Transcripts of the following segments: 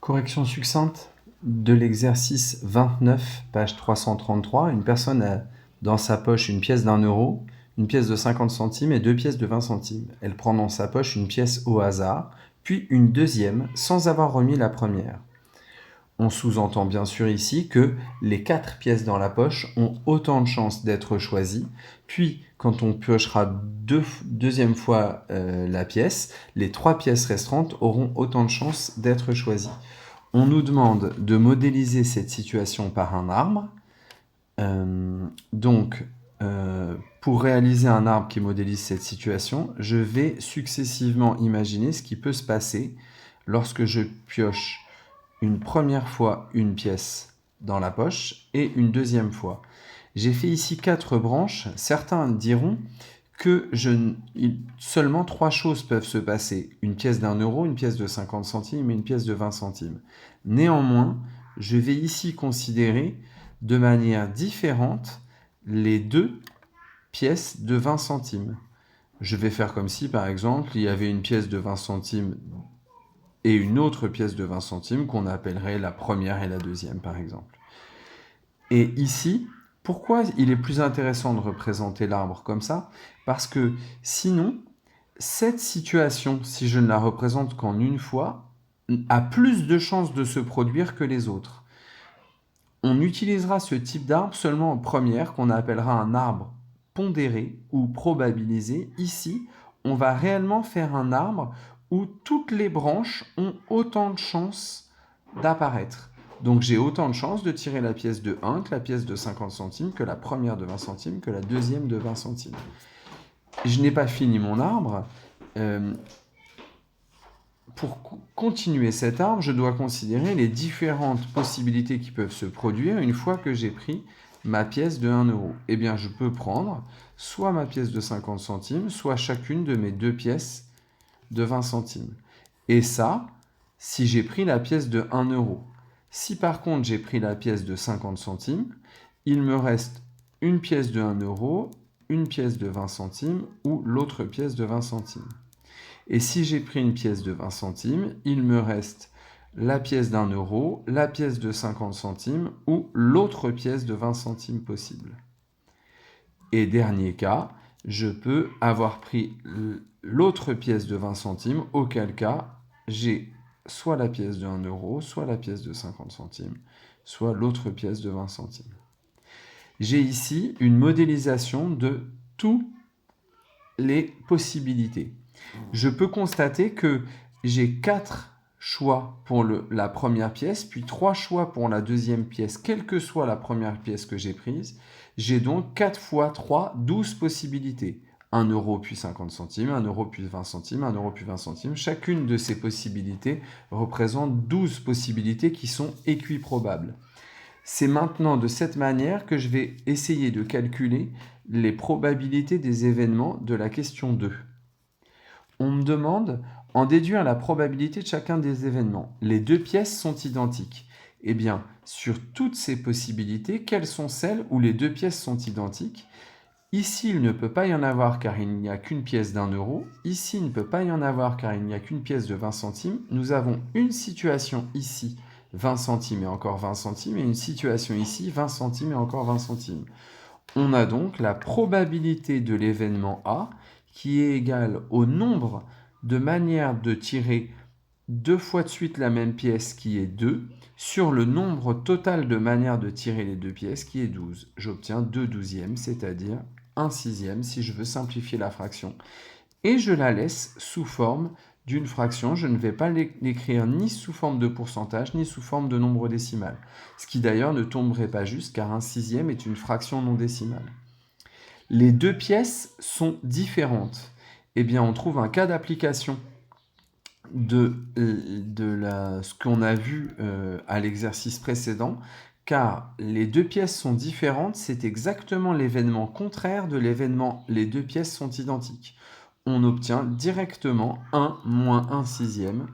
Correction succincte de l'exercice 29, page 333. Une personne a dans sa poche une pièce d'1 €, une pièce de 50 centimes et 2 pièces de 20 centimes. Elle prend dans sa poche une pièce au hasard, puis une deuxième sans avoir remis la première. On sous-entend bien sûr ici que les 4 pièces dans la poche ont autant de chances d'être choisies, puis quand on piochera deuxième fois la pièce, les 3 pièces restantes auront autant de chances d'être choisies. On nous demande de modéliser cette situation par un arbre. Pour réaliser un arbre qui modélise cette situation, je vais successivement imaginer ce qui peut se passer lorsque je pioche une première fois une pièce dans la poche et une deuxième fois. J'ai fait ici 4 branches. Certains diront que seulement 3 choses peuvent se passer. Une pièce d'1 €, une pièce de 50 centimes et une pièce de 20 centimes. Néanmoins, je vais ici considérer de manière différente les 2 pièces de 20 centimes. Je vais faire comme si, par exemple, il y avait une pièce de 20 centimes et une autre pièce de 20 centimes qu'on appellerait la première et la deuxième, par exemple. Et ici, pourquoi il est plus intéressant de représenter l'arbre comme ça? Parce que sinon, cette situation, si je ne la représente qu'en une fois, a plus de chances de se produire que les autres. On utilisera ce type d'arbre seulement en première, qu'on appellera un arbre pondéré ou probabilisé. Ici, on va réellement faire un arbre où toutes les branches ont autant de chances d'apparaître. Donc j'ai autant de chances de tirer la pièce de 1 que la pièce de 50 centimes, que la première de 20 centimes, que la deuxième de 20 centimes. Je n'ai pas fini mon arbre. Pour continuer cet arbre, je dois considérer les différentes possibilités qui peuvent se produire une fois que j'ai pris ma pièce de 1 €. Eh bien, je peux prendre soit ma pièce de 50 centimes, soit chacune de mes 2 pièces de 20 centimes. Et ça, si j'ai pris la pièce de 1 €. Si par contre j'ai pris la pièce de 50 centimes, il me reste une pièce de 1 €, une pièce de 20 centimes ou l'autre pièce de 20 centimes. Et si j'ai pris une pièce de 20 centimes, il me reste la pièce d'1 €, la pièce de 50 centimes ou l'autre pièce de 20 centimes possible. Et dernier cas, je peux avoir pris l'autre pièce de 20 centimes, auquel cas j'ai soit la pièce de 1 €, soit la pièce de 50 centimes, soit l'autre pièce de 20 centimes. J'ai ici une modélisation de toutes les possibilités. Je peux constater que j'ai 4 choix pour la première pièce, puis 3 choix pour la deuxième pièce, quelle que soit la première pièce que j'ai prise. J'ai donc 4 fois 3, 12 possibilités. 1 € puis 50 centimes, 1 € puis 20 centimes, 1 € puis 20 centimes. Chacune de ces possibilités représente 12 possibilités qui sont équiprobables. C'est maintenant de cette manière que je vais essayer de calculer les probabilités des événements de la question 2. On me demande en déduire la probabilité de chacun des événements. Les 2 pièces sont identiques. Eh bien, sur toutes ces possibilités, quelles sont celles où les 2 pièces sont identiques? Ici, il ne peut pas y en avoir car il n'y a qu'une pièce d'1 €. Ici, il ne peut pas y en avoir car il n'y a qu'une pièce de 20 centimes. Nous avons une situation ici, 20 centimes et encore 20 centimes, et une situation ici, 20 centimes et encore 20 centimes. On a donc la probabilité de l'événement A qui est égale au nombre de manières de tirer 2 fois de suite la même pièce qui est 2 sur le nombre total de manières de tirer les 2 pièces qui est 12. J'obtiens 2 douzièmes, c'est-à-dire 1 sixième si je veux simplifier la fraction. Et je la laisse sous forme d'une fraction. Je ne vais pas l'écrire ni sous forme de pourcentage, ni sous forme de nombre décimal. Ce qui d'ailleurs ne tomberait pas juste car 1 sixième est une fraction non décimale. Les 2 pièces sont différentes. Eh bien, on trouve un cas d'application de ce qu'on a vu à l'exercice précédent, car les 2 pièces sont différentes, c'est exactement l'événement contraire de l'événement les 2 pièces sont identiques. On obtient directement 1 moins 1 sixième,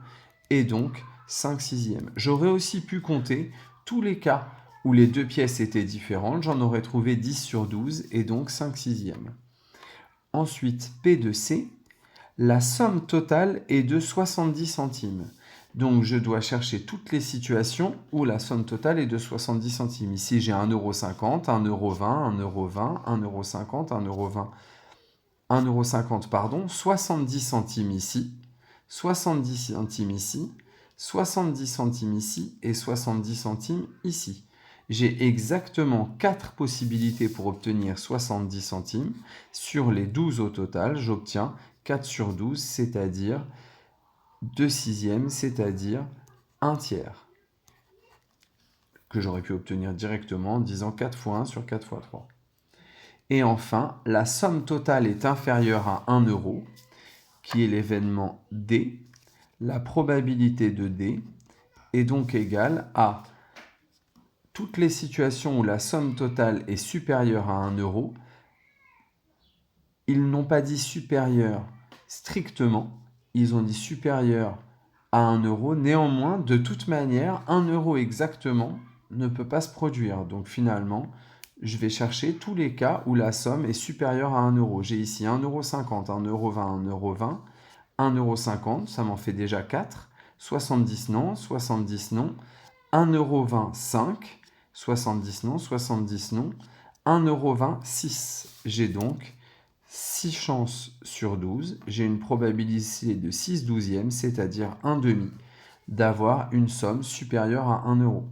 et donc 5 sixièmes. J'aurais aussi pu compter tous les cas où les 2 pièces étaient différentes, j'en aurais trouvé 10 sur 12, et donc 5 sixièmes. Ensuite, P de C, la somme totale est de 70 centimes. Donc, je dois chercher toutes les situations où la somme totale est de 70 centimes. Ici, j'ai 1,50 €, 1,20 €, 1,20 €, 1,50 €, 1,20 €, 1,50 €, pardon, 70 centimes ici, 70 centimes ici, 70 centimes ici et 70 centimes ici. J'ai exactement 4 possibilités pour obtenir 70 centimes. Sur les 12 au total, j'obtiens 4 sur 12, c'est-à-dire 2 sixièmes, c'est-à-dire 1 tiers, que j'aurais pu obtenir directement en disant 4 fois 1 sur 4 fois 3. Et enfin, la somme totale est inférieure à 1 €, qui est l'événement D. La probabilité de D est donc égale à toutes les situations où la somme totale est supérieure à 1 €. Ils n'ont pas dit supérieur strictement, ils ont dit supérieur à 1 €. Néanmoins, de toute manière, 1 € exactement ne peut pas se produire. Donc finalement, je vais chercher tous les cas où la somme est supérieure à 1 €. J'ai ici 1,50 €, 1,20 €, 1,20 €, 1,50 €, ça m'en fait déjà 4. 70 non, 70 non. 1,20 €, 5. 70 non, 70 non. 1,20 €, 6. J'ai donc 6 chances sur 12. J'ai une probabilité de 6 douzièmes, c'est-à-dire un demi, d'avoir une somme supérieure à 1 €.